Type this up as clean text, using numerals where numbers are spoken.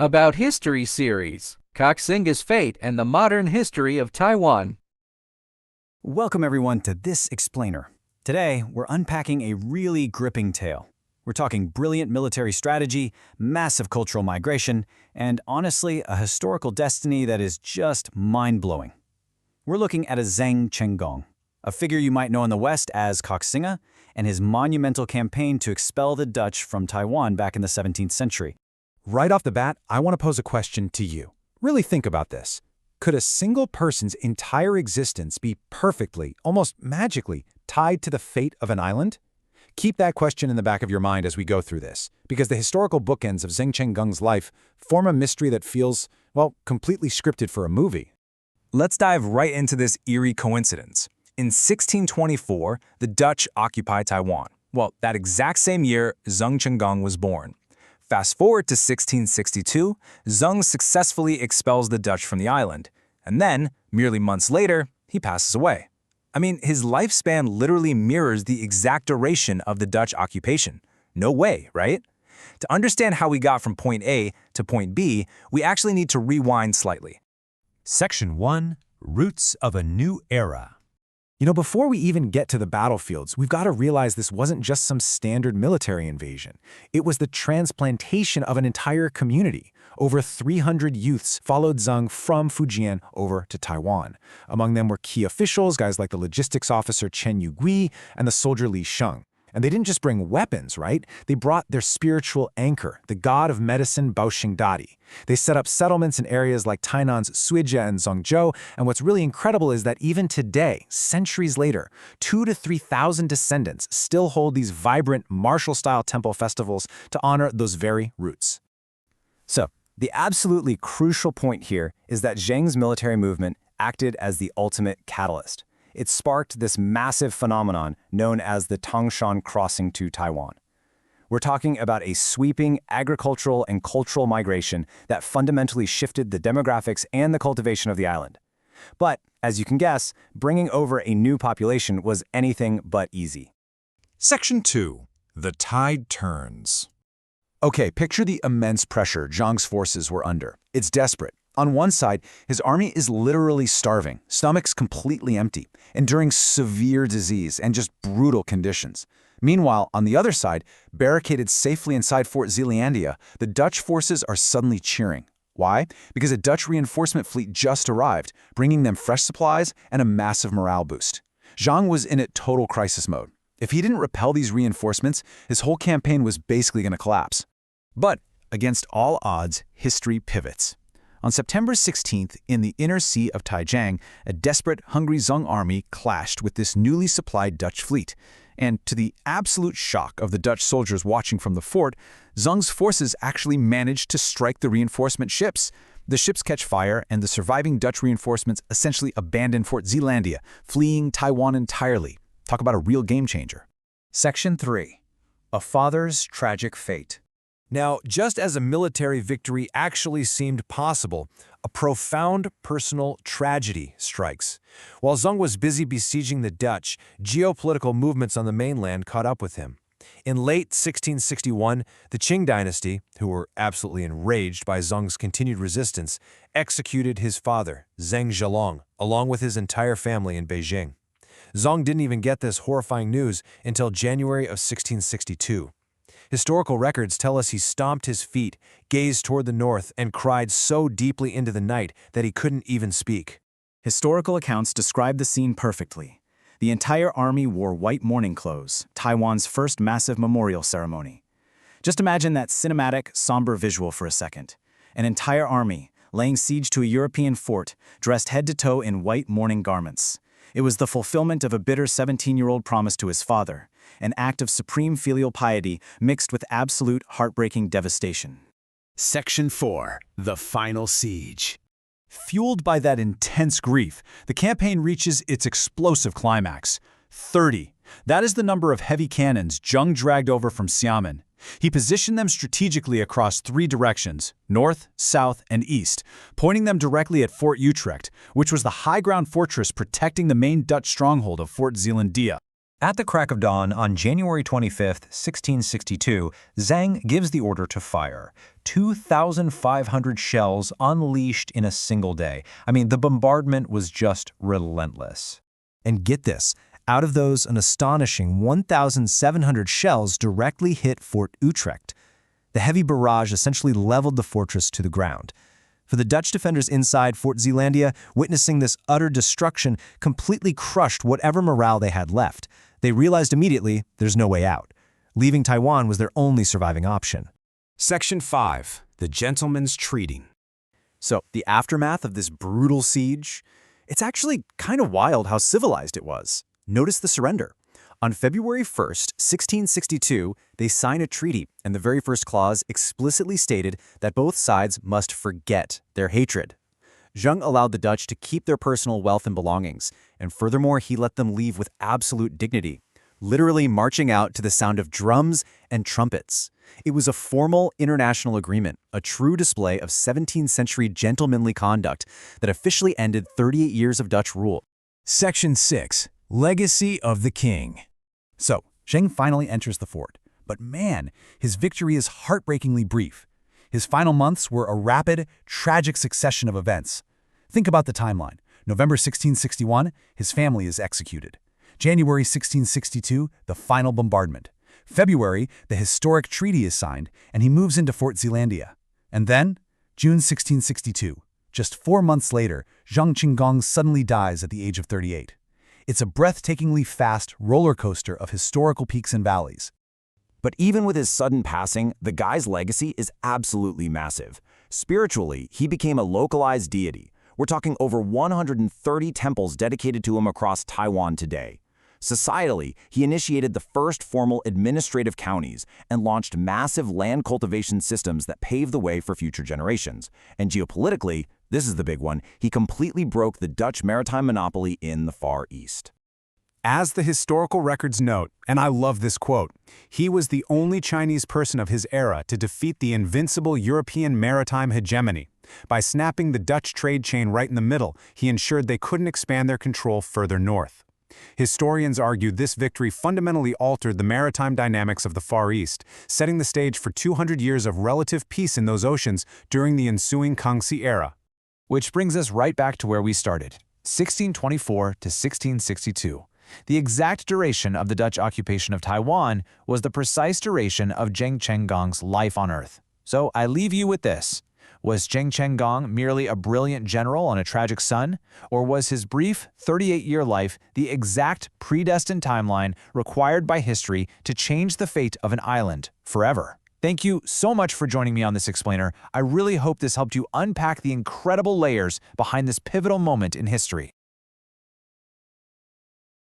About History series, Koxinga's Fate and the Modern History of Taiwan. Welcome everyone to this explainer. Today, we're unpacking a really gripping tale. We're talking brilliant military strategy, massive cultural migration, and honestly, a historical destiny that is just mind-blowing. We're looking at a Zheng Chenggong, a figure you might know in the West as Koxinga, and his monumental campaign to expel the Dutch from Taiwan back in the 17th century. Right off the bat, I want to pose a question to you. Really think about this. Could a single person's entire existence be perfectly, almost magically, tied to the fate of an island? Keep that question in the back of your mind as we go through this, because the historical bookends of Zheng Chenggong's life form a mystery that feels, well, completely scripted for a movie. Let's dive right into this eerie coincidence. In 1624, the Dutch occupied Taiwan. Well, that exact same year, Zheng Chenggong was born. Fast forward to 1662, Zheng successfully expels the Dutch from the island. And then, merely months later, he passes away. I mean, his lifespan literally mirrors the exact duration of the Dutch occupation. No way, right? To understand how we got from point A to point B, we actually need to rewind slightly. Section 1. Roots of a New Era. Before we even get to the battlefields, we've got to realize this wasn't just some standard military invasion. It was the transplantation of an entire community. Over 300 youths followed Zheng from Fujian over to Taiwan. Among them were key officials, guys like the logistics officer Chen Yugui and the soldier Li Sheng. And they didn't just bring weapons, right? They brought their spiritual anchor, the god of medicine Bao Xingdadi. They set up settlements in areas like Tainan's Suijia and Zhengzhou, and what's really incredible is that even today, centuries later, 2,000 to 3,000 descendants still hold these vibrant martial-style temple festivals to honor those very roots. So, the absolutely crucial point here is that Zheng's military movement acted as the ultimate catalyst. It sparked this massive phenomenon known as the Tangshan crossing to Taiwan. We're talking about a sweeping agricultural and cultural migration that fundamentally shifted the demographics and the cultivation of the island. But, as you can guess, bringing over a new population was anything but easy. Section 2. The Tide Turns. Okay, picture the immense pressure Zheng's forces were under. It's desperate. On one side, his army is literally starving, stomachs completely empty, enduring severe disease and just brutal conditions. Meanwhile, on the other side, barricaded safely inside Fort Zeelandia, the Dutch forces are suddenly cheering. Why? Because a Dutch reinforcement fleet just arrived, bringing them fresh supplies and a massive morale boost. Zheng was in total crisis mode. If he didn't repel these reinforcements, his whole campaign was basically going to collapse. But, against all odds, history pivots. On September 16th, in the inner sea of Taijiang, a desperate, hungry Zheng army clashed with this newly supplied Dutch fleet. And to the absolute shock of the Dutch soldiers watching from the fort, Zheng's forces actually managed to strike the reinforcement ships. The ships catch fire, and the surviving Dutch reinforcements essentially abandon Fort Zeelandia, fleeing Taiwan entirely. Talk about a real game changer. Section 3. A Father's Tragic Fate. Now, just as a military victory actually seemed possible, a profound personal tragedy strikes. While Zheng was busy besieging the Dutch, geopolitical movements on the mainland caught up with him. In late 1661, the Qing dynasty, who were absolutely enraged by Zheng's continued resistance, executed his father, Zheng Zhelong, along with his entire family in Beijing. Zheng didn't even get this horrifying news until January of 1662. Historical records tell us he stomped his feet, gazed toward the north, and cried so deeply into the night that he couldn't even speak. Historical accounts describe the scene perfectly. The entire army wore white mourning clothes, Taiwan's first massive memorial ceremony. Just imagine that cinematic, somber visual for a second. An entire army, laying siege to a European fort, dressed head to toe in white mourning garments. It was the fulfillment of a bitter 17-year-old promise to his father, an act of supreme filial piety mixed with absolute heartbreaking devastation. Section 4. The Final Siege. Fueled by that intense grief, the campaign reaches its explosive climax. 30. That is the number of heavy cannons Zheng dragged over from Xiamen. He positioned them strategically across 3 directions, north, south, and east, pointing them directly at Fort Utrecht, which was the high-ground fortress protecting the main Dutch stronghold of Fort Zeelandia. At the crack of dawn on January 25, 1662, Zheng gives the order to fire. 2,500 shells unleashed in a single day. I mean, the bombardment was just relentless. And get this, out of those, an astonishing 1,700 shells directly hit Fort Utrecht. The heavy barrage essentially leveled the fortress to the ground. For the Dutch defenders inside Fort Zeelandia, witnessing this utter destruction completely crushed whatever morale they had left. They realized immediately there's no way out. Leaving Taiwan was their only surviving option. Section 5. The Gentleman's Treaty. So, the aftermath of this brutal siege, it's actually kind of wild how civilized it was. Notice the surrender. On February 1st, 1662, they sign a treaty, and the very first clause explicitly stated that both sides must forget their hatred. Zheng allowed the Dutch to keep their personal wealth and belongings, and furthermore, he let them leave with absolute dignity, literally marching out to the sound of drums and trumpets. It was a formal international agreement, a true display of 17th century gentlemanly conduct that officially ended 38 years of Dutch rule. Section 6. Legacy of the King. So, Zheng finally enters the fort, but man, his victory is heartbreakingly brief. His final months were a rapid, tragic succession of events. Think about the timeline. November 1661, his family is executed. January 1662, the final bombardment. February, the historic treaty is signed, and he moves into Fort Zeelandia. And then, June 1662, just 4 months later, Zheng Chenggong suddenly dies at the age of 38. It's a breathtakingly fast roller coaster of historical peaks and valleys. But even with his sudden passing, the guy's legacy is absolutely massive. Spiritually, he became a localized deity. We're talking over 130 temples dedicated to him across Taiwan today. Societally, he initiated the first formal administrative counties and launched massive land cultivation systems that paved the way for future generations. And geopolitically, this is the big one, he completely broke the Dutch maritime monopoly in the Far East. As the historical records note, and I love this quote, he was the only Chinese person of his era to defeat the invincible European maritime hegemony. By snapping the Dutch trade chain right in the middle, he ensured they couldn't expand their control further north. Historians argue this victory fundamentally altered the maritime dynamics of the Far East, setting the stage for 200 years of relative peace in those oceans during the ensuing Kangxi era. Which brings us right back to where we started, 1624 to 1662. The exact duration of the Dutch occupation of Taiwan was the precise duration of Zheng Chenggong's life on Earth. So I leave you with this. Was Zheng Chenggong merely a brilliant general on a tragic sun, or was his brief 38-year life the exact predestined timeline required by history to change the fate of an island forever? Thank you so much for joining me on this explainer. I really hope this helped you unpack the incredible layers behind this pivotal moment in history.